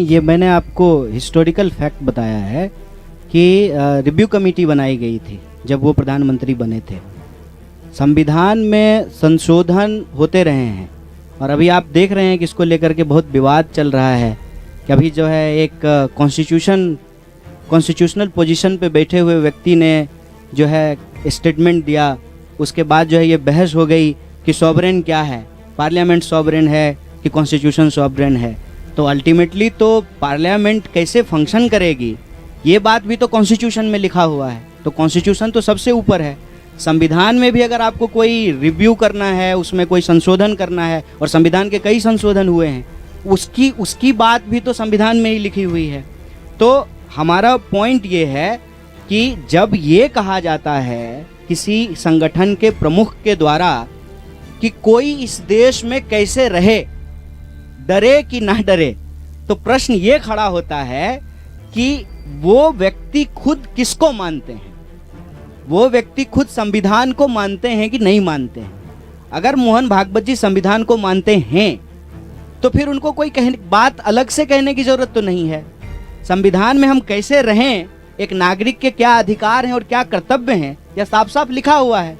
ये मैंने आपको हिस्टोरिकल फैक्ट बताया है कि रिव्यू कमेटी बनाई गई थी जब वो प्रधानमंत्री बने थे। संविधान में संशोधन होते रहे हैं और अभी आप देख रहे हैं कि इसको लेकर के बहुत विवाद चल रहा है कि अभी जो है एक कॉन्स्टिट्यूशनल पोजीशन पे बैठे हुए व्यक्ति ने जो है स्टेटमेंट दिया, उसके बाद जो है ये बहस हो गई कि सॉवरेन क्या है, पार्लियामेंट सॉवरेन है कि कॉन्स्टिट्यूशन सॉवरेन है। तो अल्टीमेटली तो पार्लियामेंट कैसे फंक्शन करेगी ये बात भी तो कॉन्स्टिट्यूशन में लिखा हुआ है। तो कॉन्स्टिट्यूशन तो सबसे ऊपर है। संविधान में भी अगर आपको कोई रिव्यू करना है, उसमें कोई संशोधन करना है, और संविधान के कई संशोधन हुए हैं, उसकी बात भी तो संविधान में ही लिखी हुई है। तो हमारा पॉइंट ये है कि जब ये कहा जाता है किसी संगठन के प्रमुख के द्वारा कि कोई इस देश में कैसे रहे, डरे कि ना डरे, तो प्रश्न ये खड़ा होता है कि वो व्यक्ति खुद किसको मानते हैं, वो व्यक्ति खुद संविधान को मानते हैं कि नहीं मानते हैं। अगर मोहन भागवत जी संविधान को मानते हैं तो फिर उनको कोई बात अलग से कहने की जरूरत तो नहीं है। संविधान में हम कैसे रहें, एक नागरिक के क्या अधिकार हैं और क्या कर्तव्य हैं, यह साफ साफ लिखा हुआ है।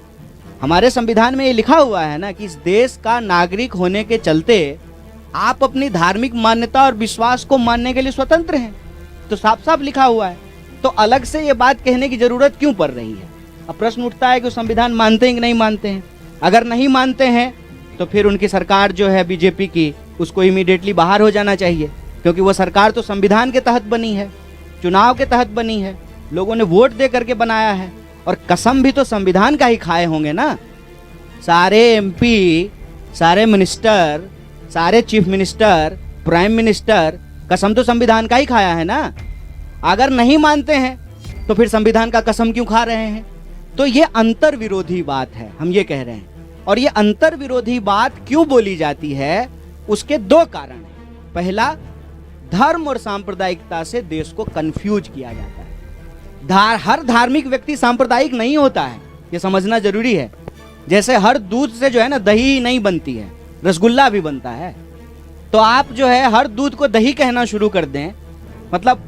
हमारे संविधान में ये लिखा हुआ है ना कि इस देश का नागरिक होने के चलते आप अपनी धार्मिक मान्यता और विश्वास को मानने के लिए स्वतंत्र हैं। तो साफ साफ लिखा हुआ है, तो अलग से ये बात कहने की जरूरत क्यों पड़ रही है। अब प्रश्न उठता है कि संविधान मानते हैं कि नहीं मानते हैं। अगर नहीं मानते हैं तो फिर उनकी सरकार जो है बीजेपी की, उसको इमीडिएटली बाहर हो जाना चाहिए, क्योंकि वो सरकार तो संविधान के तहत बनी है, चुनाव के तहत बनी है, लोगों ने वोट दे करके बनाया है, और कसम भी तो संविधान का ही खाए होंगे ना। सारे एमपी, सारे मिनिस्टर, सारे चीफ मिनिस्टर, प्राइम मिनिस्टर, कसम तो संविधान का ही खाया है ना। अगर नहीं मानते हैं तो फिर संविधान का कसम क्यों खा रहे हैं। तो ये अंतर विरोधी बात है, हम ये कह रहे हैं। और ये अंतर विरोधी बात क्यों बोली जाती है, उसके दो कारण हैं। पहला, धर्म और सांप्रदायिकता से देश को कंफ्यूज किया जाता है। हर धार्मिक व्यक्ति सांप्रदायिक नहीं होता है, ये समझना जरूरी है। जैसे हर दूध से जो है ना दही नहीं बनती है, रसगुल्ला भी बनता है। तो आप जो है हर दूध को दही कहना शुरू कर दें, मतलब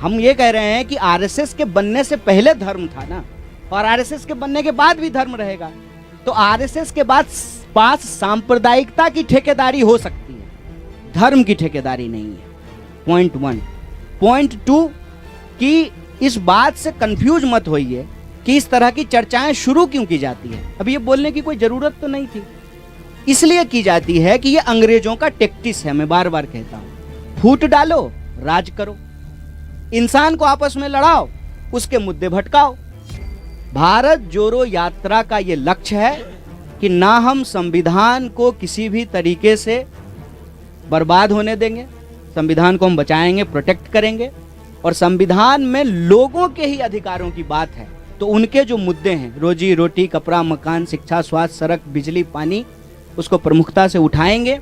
हम ये कह रहे हैं कि आरएसएस के बनने से पहले धर्म था ना, और आरएसएस के बनने के बाद भी धर्म रहेगा। तो आरएसएस के बाद पास सांप्रदायिकता की ठेकेदारी हो सकती है, धर्म की ठेकेदारी नहीं है। पॉइंट 1। पॉइंट 2 कि इस बात से कंफ्यूज मत होइए कि इस तरह की चर्चाएं शुरू क्यों की जाती है। अब ये बोलने की कोई जरूरत तो नहीं थी, इसलिए की जाती है कि ये अंग्रेजों का टैक्टिस है। मैं बार बार कहता हूं, फूट डालो, राज करो, इंसान को आपस में लड़ाओ, उसके मुद्दे भटकाओ। भारत जोड़ो यात्रा का ये लक्ष्य है कि ना हम संविधान को किसी भी तरीके से बर्बाद होने देंगे, संविधान को हम बचाएंगे, प्रोटेक्ट करेंगे। और संविधान में लोगों के ही अधिकारों की बात है, तो उनके जो मुद्दे हैं, रोजी रोटी, कपड़ा, मकान, शिक्षा, स्वास्थ्य, सड़क, बिजली, पानी, उसको प्रमुखता से उठाएंगे।